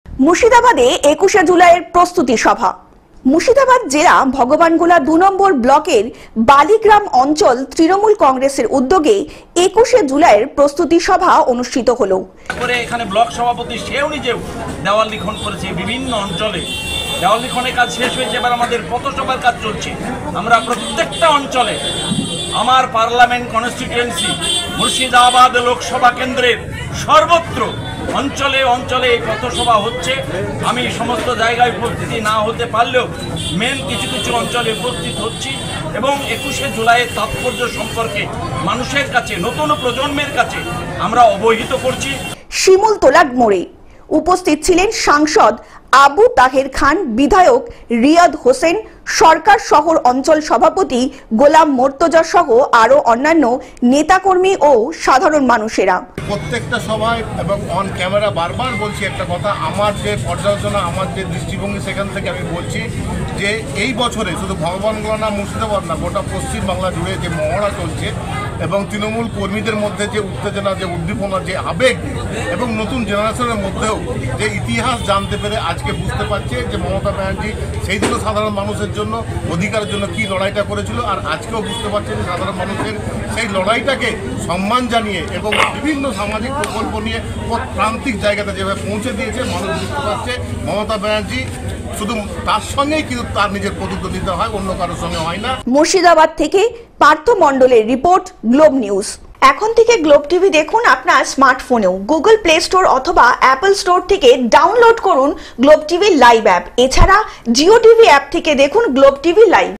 মুর্শিদাবাদে 21শে জুলাইয়ের প্রস্তুতি সভা। মুর্শিদাবাদ জেলা ভগবানগোলা 2 নম্বর ব্লকের বালিগ্রাম অঞ্চল তৃণমূল কংগ্রেসের উদ্যোগে 21শে জুলাইয়ের প্রস্তুতি সভা অনুষ্ঠিত হলো। এখানে ব্লক সভাপতি সেও নিজেও দেওয়াল লিখন করেছে, বিভিন্ন অঞ্চলে দেওয়াল লিখনের কাজ শেষ হয়েছে, এবার আমাদের পথসভার কাজ চলছে। আমরা প্রত্যেকটা অঞ্চলে, আমার পার্লামেন্ট কনস্টিটিউয়েন্সি মুর্শিদাবাদ লোকসভা কেন্দ্রের সর্বত্র অঞ্চলে অঞ্চলে এই পথসভা হচ্ছে। আমি সমস্ত জায়গায় উপস্থিতি না হতে পারলেও মেন কিছু কিছু অঞ্চলে উপস্থিত হচ্ছি এবং 21শে জুলাইয়ের তাৎপর্য সম্পর্কে মানুষের কাছে, নতুন প্রজন্মের কাছে আমরা অবহিত করছি। শিমুলতলা মোড়ে উপস্থিত ছিলেন সাংসদ আবু তাহের খান, বিধায়ক রিয়াদ হোসেন, সরকার শহর অঞ্চল সভাপতি গোলাম মোর্তজা সহ আরো অন্যান্য নেতাকর্মী ও সাধারণ মানুষেরা। প্রত্যেকটা সভায় এবং অন ক্যামেরা বারবার বলছি একটা কথা, আমার যে পর্যালোচনা, আমার যে দৃষ্টিভঙ্গি, সেখান থেকে আমি বলছি যে এই বছরে শুধু ভগবানগোলা না, মুর্শিদাবাদ না, গোটা পশ্চিমবাংলা জুড়ে যে মহড়া চলছে এবং তৃণমূল কর্মীদের মধ্যে যে উত্তেজনা, যে উদ্দীপনা, যে আবেগ এবং নতুন জেনারেশনের মধ্যেও যে ইতিহাস জানতে পেরে আজকে বুঝতে পারছে যে মমতা ব্যানার্জি সেই দিনও সাধারণ মানুষের জন্য, অধিকারের জন্য কি লড়াইটা করেছিল, আর আজকেও বুঝতে পারছে যে সাধারণ মানুষের সেই লড়াইটাকে সম্মান জানিয়ে এবং বিভিন্ন সামাজিক প্রকল্প নিয়ে প্রান্তিক জায়গাতে যেভাবে পৌঁছে দিয়েছে, মানুষ বুঝতে পারছে মমতা ব্যানার্জি শুধু তার সঙ্গেই কিন্তু তার নিজের প্রতিদ্বন্দ্বিতা হয়, অন্য কারোর সঙ্গে হয় না। মুর্শিদাবাদ থেকে পার্থ মণ্ডলের রিপোর্ট, গ্লোব নিউজ। এখন থেকে গ্লোব টিভি দেখুন আপনার স্মার্টফোনেও। গুগল প্লে স্টোর অথবা অ্যাপল স্টোর থেকে ডাউনলোড করুন গ্লোব টিভি লাইভ অ্যাপ। এছাড়া জিও টিভি অ্যাপ থেকে দেখুন গ্লোব টিভি লাইভ।